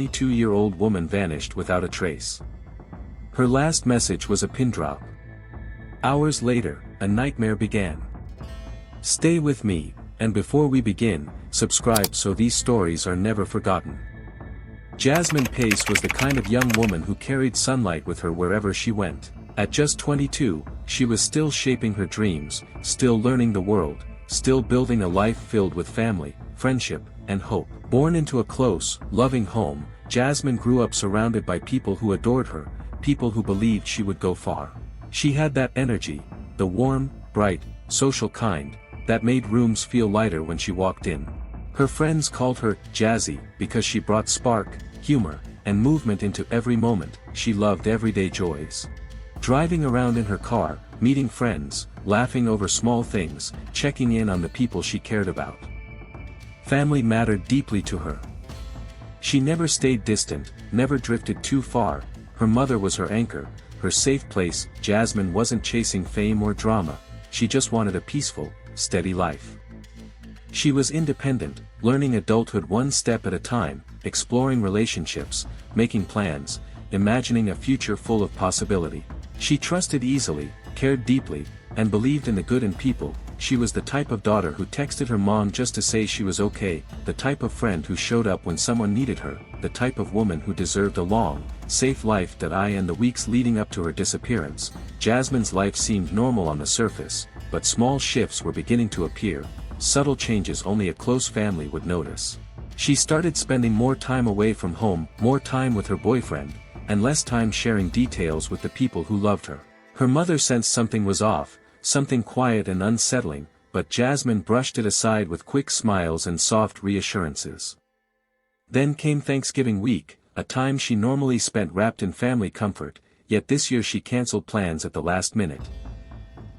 22-year-old woman vanished without a trace. Her last message was a pin drop. Hours later, a nightmare began. Stay with me, and before we begin, subscribe so these stories are never forgotten. Jasmine Pace was the kind of young woman who carried sunlight with her wherever she went. At just 22, she was still shaping her dreams, still learning the world, still building a life filled with family, friendship, and hope. Born into a close, loving home, Jasmine grew up surrounded by people who adored her, people who believed she would go far. She had that energy, the warm, bright, social kind, that made rooms feel lighter when she walked in. Her friends called her Jazzy because she brought spark, humor, and movement into every moment. She loved everyday joys. Driving around in her car, meeting friends, laughing over small things, checking in on the people she cared about. Family mattered deeply to her. She never stayed distant, never drifted too far. Her mother was her anchor, her safe place. Jasmine wasn't chasing fame or drama, she just wanted a peaceful, steady life. She was independent, learning adulthood one step at a time, exploring relationships, making plans, imagining a future full of possibility. She trusted easily, cared deeply, and believed in the good in people. She was the type of daughter who texted her mom just to say she was okay, the type of friend who showed up when someone needed her, the type of woman who deserved a long, safe life. In the weeks leading up to her disappearance, Jasmine's life seemed normal on the surface, but small shifts were beginning to appear, subtle changes only a close family would notice. She started spending more time away from home, more time with her boyfriend, and less time sharing details with the people who loved her. Her mother sensed something was off, something quiet and unsettling, but Jasmine brushed it aside with quick smiles and soft reassurances. Then came Thanksgiving week, a time she normally spent wrapped in family comfort, yet this year she canceled plans at the last minute.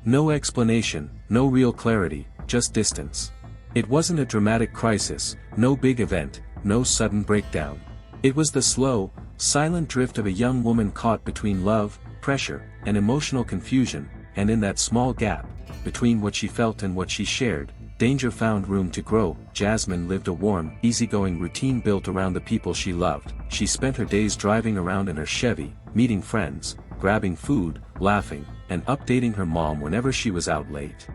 No explanation, no real clarity, just distance. It wasn't a dramatic crisis, no big event, no sudden breakdown. It was the slow, silent drift of a young woman caught between love, pressure, and emotional confusion, and in that small gap, between what she felt and what she shared, danger found room to grow. Jasmine lived a warm, easygoing routine built around the people she loved. She spent her days driving around in her Chevy, meeting friends, grabbing food, laughing, and updating her mom whenever she was out late.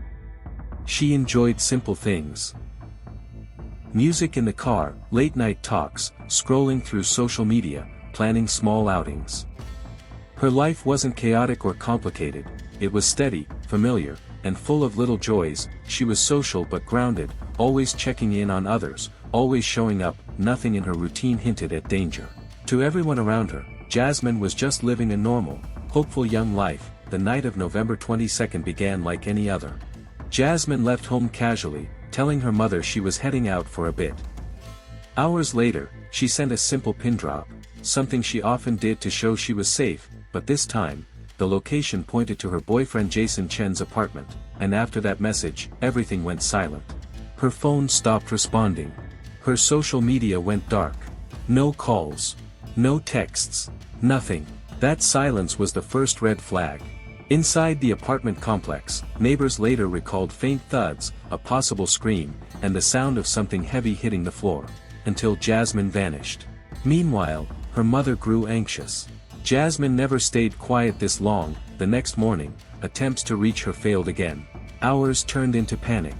She enjoyed simple things. Music in the car, late-night talks, scrolling through social media, planning small outings. Her life wasn't chaotic or complicated, it was steady, familiar, and full of little joys. She was social but grounded, always checking in on others, always showing up. Nothing in her routine hinted at danger. To everyone around her, Jasmine was just living a normal, hopeful young life. The night of November 22nd began like any other. Jasmine left home casually, telling her mother she was heading out for a bit. Hours later, she sent a simple pin drop, something she often did to show she was safe, but this time, the location pointed to her boyfriend Jason Chen's apartment, and after that message, everything went silent. Her phone stopped responding. Her social media went dark. No calls. No texts. Nothing. That silence was the first red flag. Inside the apartment complex, neighbors later recalled faint thuds, a possible scream, and the sound of something heavy hitting the floor, until Jasmine vanished. Meanwhile, her mother grew anxious. Jasmine never stayed quiet this long. The next morning, attempts to reach her failed again. Hours turned into panic.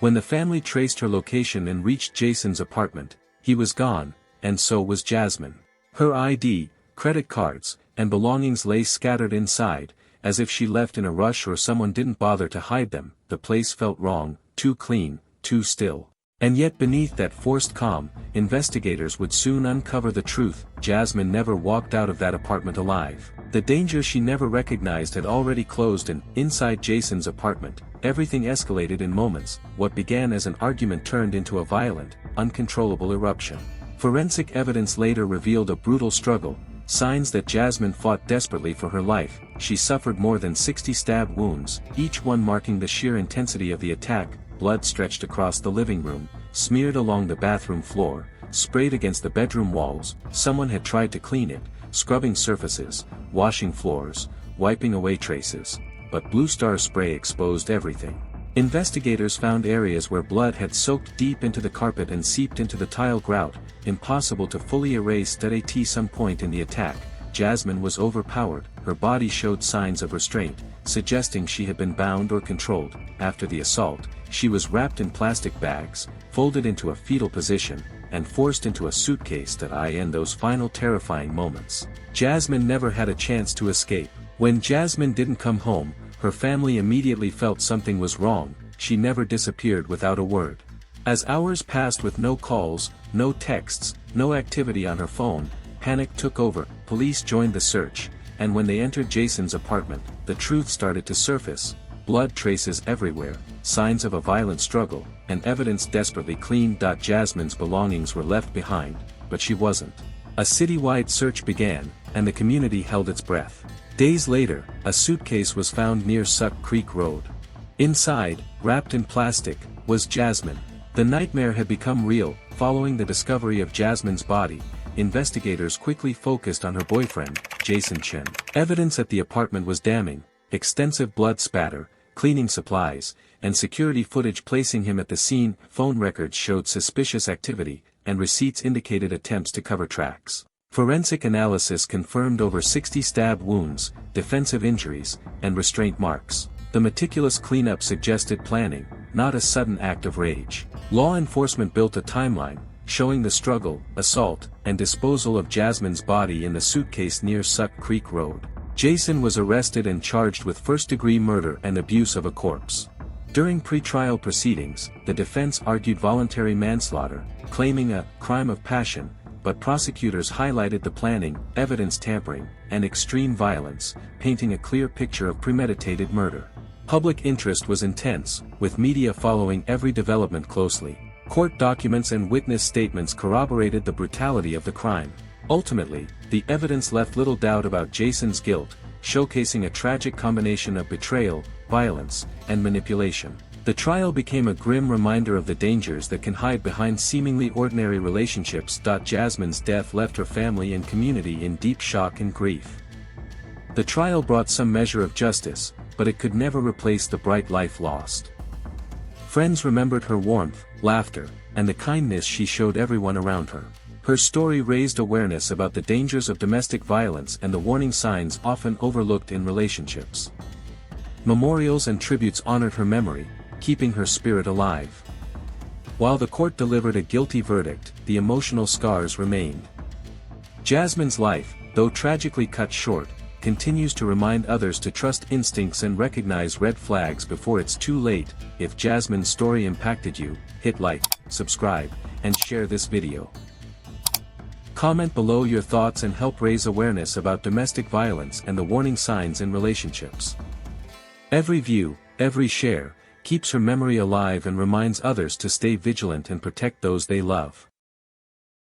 When the family traced her location and reached Jason's apartment, he was gone, and so was Jasmine. Her ID, credit cards, and belongings lay scattered inside, as if she left in a rush or someone didn't bother to hide them. The place felt wrong, too clean, too still. And yet beneath that forced calm, investigators would soon uncover the truth. Jasmine never walked out of that apartment alive. The danger she never recognized had already closed in. Inside Jason's apartment, everything escalated in moments. What began as an argument turned into a violent, uncontrollable eruption. Forensic evidence later revealed a brutal struggle, signs that Jasmine fought desperately for her life. She suffered more than 60 stab wounds, each one marking the sheer intensity of the attack. Blood stretched across the living room, smeared along the bathroom floor, sprayed against the bedroom walls. Someone had tried to clean it, scrubbing surfaces, washing floors, wiping away traces, but Blue Star spray exposed everything. Investigators found areas where blood had soaked deep into the carpet and seeped into the tile grout, impossible to fully erase. At some point in the attack, Jasmine was overpowered, her body showed signs of restraint, suggesting she had been bound or controlled. After the assault, she was wrapped in plastic bags, folded into a fetal position, and forced into a suitcase. In those final terrifying moments, Jasmine never had a chance to escape. When Jasmine didn't come home, her family immediately felt something was wrong. She never disappeared without a word. As hours passed with no calls, no texts, no activity on her phone, panic took over. Police joined the search, and when they entered Jason's apartment, the truth started to surface. Blood traces everywhere, signs of a violent struggle, and evidence desperately cleaned. Jasmine's belongings were left behind, but she wasn't. A citywide search began, and the community held its breath. Days later, a suitcase was found near Suck Creek Road. Inside, wrapped in plastic, was Jasmine. The nightmare had become real. Following the discovery of Jasmine's body, investigators quickly focused on her boyfriend, Jason Chen. Evidence at the apartment was damning: extensive blood spatter, cleaning supplies, and security footage placing him at the scene. Phone records showed suspicious activity, and receipts indicated attempts to cover tracks. Forensic analysis confirmed over 60 stab wounds, defensive injuries, and restraint marks. The meticulous cleanup suggested planning, not a sudden act of rage. Law enforcement built a timeline, showing the struggle, assault, and disposal of Jasmine's body in the suitcase near Suck Creek Road. Jason was arrested and charged with first-degree murder and abuse of a corpse. During pre-trial proceedings, the defense argued voluntary manslaughter, claiming a crime of passion, but prosecutors highlighted the planning, evidence tampering, and extreme violence, painting a clear picture of premeditated murder. Public interest was intense, with media following every development closely. Court documents and witness statements corroborated the brutality of the crime. Ultimately, the evidence left little doubt about Jason's guilt, showcasing a tragic combination of betrayal, violence, and manipulation. The trial became a grim reminder of the dangers that can hide behind seemingly ordinary relationships. Jasmine's death left her family and community in deep shock and grief. The trial brought some measure of justice, but it could never replace the bright life lost. Friends remembered her warmth, laughter, and the kindness she showed everyone around her. Her story raised awareness about the dangers of domestic violence and the warning signs often overlooked in relationships. Memorials and tributes honored her memory, keeping her spirit alive. While the court delivered a guilty verdict, the emotional scars remained. Jasmine's life, though tragically cut short, continues to remind others to trust instincts and recognize red flags before it's too late. If Jasmine's story impacted you, hit like, subscribe, and share this video. Comment below your thoughts and help raise awareness about domestic violence and the warning signs in relationships. Every view, every share, keeps her memory alive and reminds others to stay vigilant and protect those they love.